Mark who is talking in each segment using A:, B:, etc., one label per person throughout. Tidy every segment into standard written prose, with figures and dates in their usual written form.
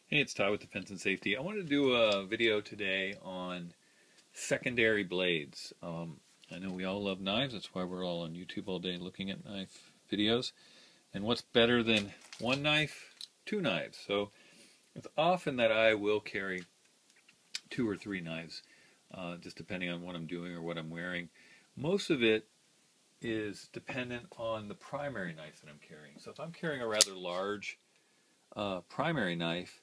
A: Hey, it's Todd with Defense and Safety. I wanted to do a video today on secondary blades. I know we all love knives. That's why we're all on YouTube all day looking at knife videos. And what's better than one knife? Two knives. So it's often that I will carry two or three knives, just depending on what I'm doing or what I'm wearing. Most of it is dependent on the primary knife that I'm carrying. So if I'm carrying a rather large primary knife,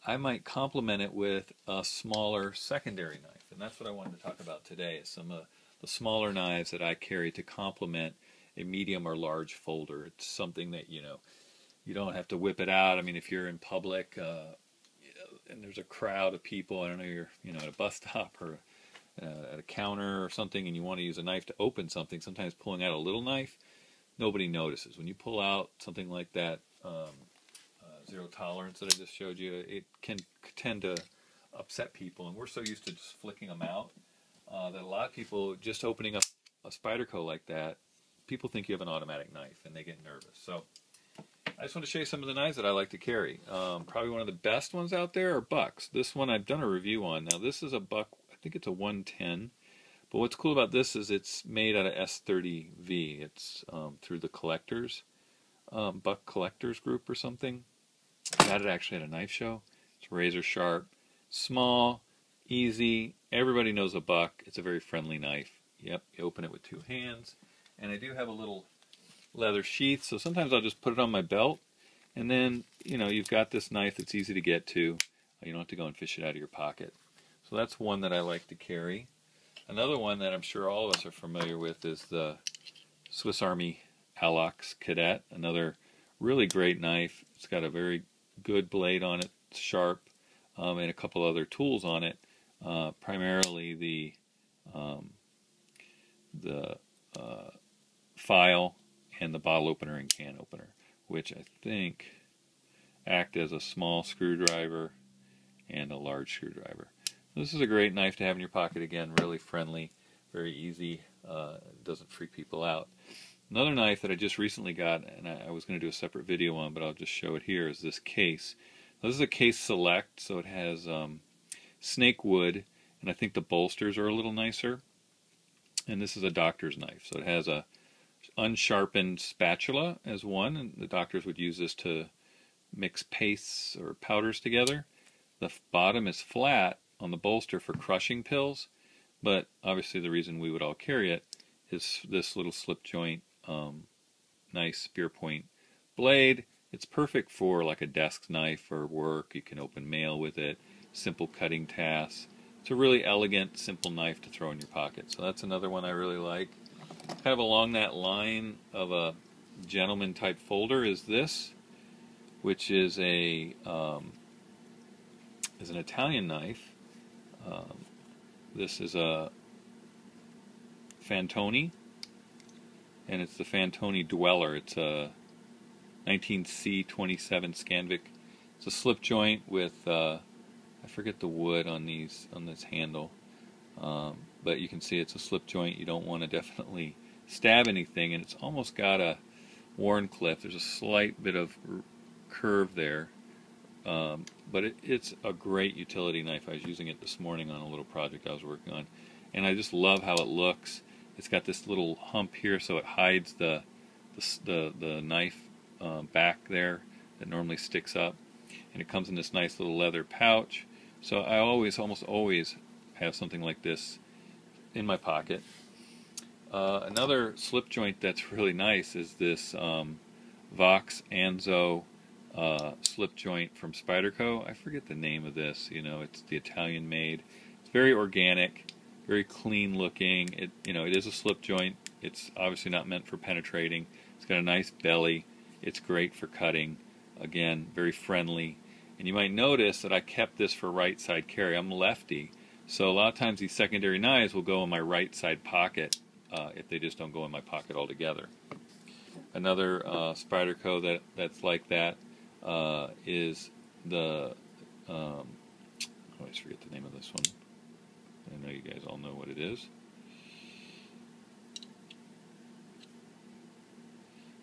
A: I might complement it with a smaller secondary knife. And that's what I wanted to talk about today, is some of the smaller knives that I carry to complement a medium or large folder. It's something that, you don't have to whip it out. I mean, if you're in public and there's a crowd of people, I don't know, you're, at a bus stop or at a counter or something, and you want to use a knife to open something, sometimes pulling out a little knife, nobody notices. When you pull out something like that, zero tolerance that I just showed you, it can tend to upset people, and we're so used to just flicking them out that a lot of people, just opening up a Spyderco like that, people think you have an automatic knife and they get nervous. So I just want to show you some of the knives that I like to carry. Probably one of the best ones out there are Bucks. This one I've done a review on. Now this is a Buck, I think it's a 110, but what's cool about this is it's made out of S30V. It's through the collectors, Buck Collectors Group or something. Got it actually at a knife show. It's razor sharp, small, easy. Everybody knows a Buck. It's a very friendly knife. Yep, you open it with two hands. And I do have a little leather sheath, so sometimes I'll just put it on my belt. And then, you've got this knife that's easy to get to. You don't have to go and fish it out of your pocket. So that's one that I like to carry. Another one that I'm sure all of us are familiar with is the Swiss Army Alox Cadet. Another really great knife. It's got a very good blade on it, it's sharp, and a couple other tools on it. Primarily the file and the bottle opener and can opener, which I think act as a small screwdriver and a large screwdriver. This is a great knife to have in your pocket. Again, really friendly, very easy, doesn't freak people out. Another knife that I just recently got, and I was going to do a separate video on, but I'll just show it here, is this case. Now, this is a Case Select, so it has snake wood, and I think the bolsters are a little nicer. And this is a doctor's knife, so it has a unsharpened spatula as one, and the doctors would use this to mix pastes or powders together. The bottom is flat on the bolster for crushing pills, but obviously the reason we would all carry it is this little slip joint, nice spear point blade. It's perfect for like a desk knife or work. You can open mail with it, simple cutting tasks. It's a really elegant, simple knife to throw in your pocket. So that's another one I really like. Kind of along that line of a gentleman type folder is this, which is an Italian knife. This is a Fantoni, and it's the Fantoni Dweller. It's a 19C27 Scanvic. It's a slip joint with I forget the wood on this handle, but you can see it's a slip joint. You don't want to definitely stab anything, and it's almost got a Wharncliffe. There's a slight bit of curve there, but it's a great utility knife. I was using it this morning on a little project I was working on, and I just love how it looks. It's got this little hump here, so it hides the knife back there that normally sticks up, and it comes in this nice little leather pouch. So I almost always have something like this in my pocket. Another slip joint that's really nice is this Vox Anzo slip joint from Spyderco. I forget the name of this. It's the Italian made. It's very organic, very clean looking. It is a slip joint. It's obviously not meant for penetrating. It's got a nice belly. It's great for cutting. Again, very friendly. And you might notice that I kept this for right side carry. I'm lefty, so a lot of times these secondary knives will go in my right side pocket if they just don't go in my pocket altogether. Another Spyderco that's like that is the I always forget the name of this one. I know you guys all know what it is.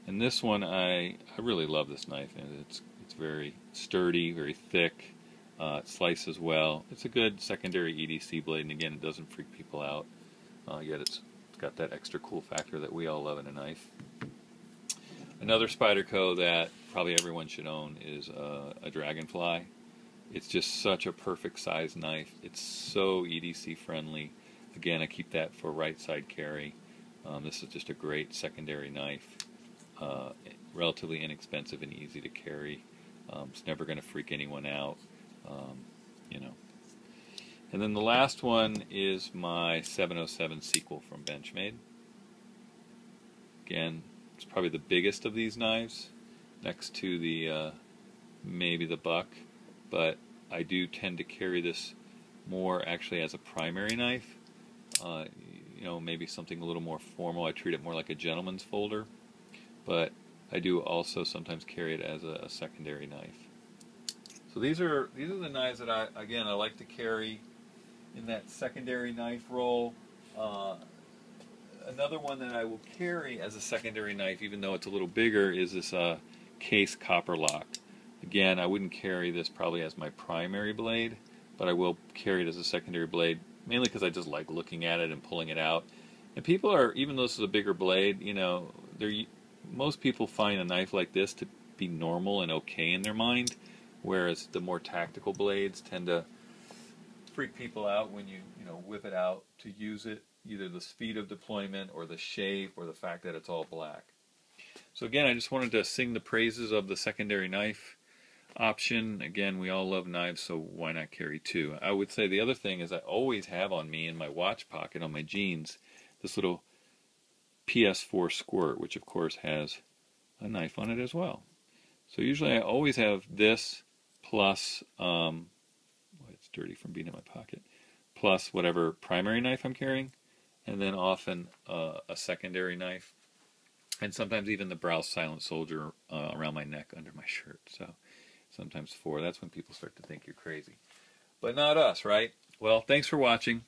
A: And this one, I really love this knife, and it's very sturdy, very thick. It slices well. It's a good secondary EDC blade, and again, it doesn't freak people out. Yet it's got that extra cool factor that we all love in a knife. Another Spyderco that probably everyone should own is a Dragonfly. It's just such a perfect size knife. It's so EDC friendly. Again, I keep that for right side carry. This is just a great secondary knife. Relatively inexpensive and easy to carry. It's never going to freak anyone out. You know. And then the last one is my 707 sequel from Benchmade. Again, it's probably the biggest of these knives, next to the maybe the Buck, but I do tend to carry this more actually as a primary knife. You know, maybe something a little more formal. I treat it more like a gentleman's folder, but I do also sometimes carry it as a secondary knife. So these are the knives that I like to carry in that secondary knife role. Another one that I will carry as a secondary knife, even though it's a little bigger, is this Case Copper Lock. Again, I wouldn't carry this probably as my primary blade, but I will carry it as a secondary blade, mainly because I just like looking at it and pulling it out. And people are, even though this is a bigger blade, you know, most people find a knife like this to be normal and okay in their mind, whereas the more tactical blades tend to freak people out when you whip it out to use it, either the speed of deployment or the shape or the fact that it's all black. So again, I just wanted to sing the praises of the secondary knife option. Again, we all love knives, so why not carry two? I would say the other thing is I always have on me in my watch pocket on my jeans this little PS4 Squirt, which of course has a knife on it as well. So usually I always have this plus, it's dirty from being in my pocket, plus whatever primary knife I'm carrying, and then often a secondary knife, and sometimes even the Browse Silent Soldier around my neck under my shirt. So sometimes four. That's when people start to think you're crazy. But not us, right? Well, thanks for watching.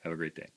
A: Have a great day.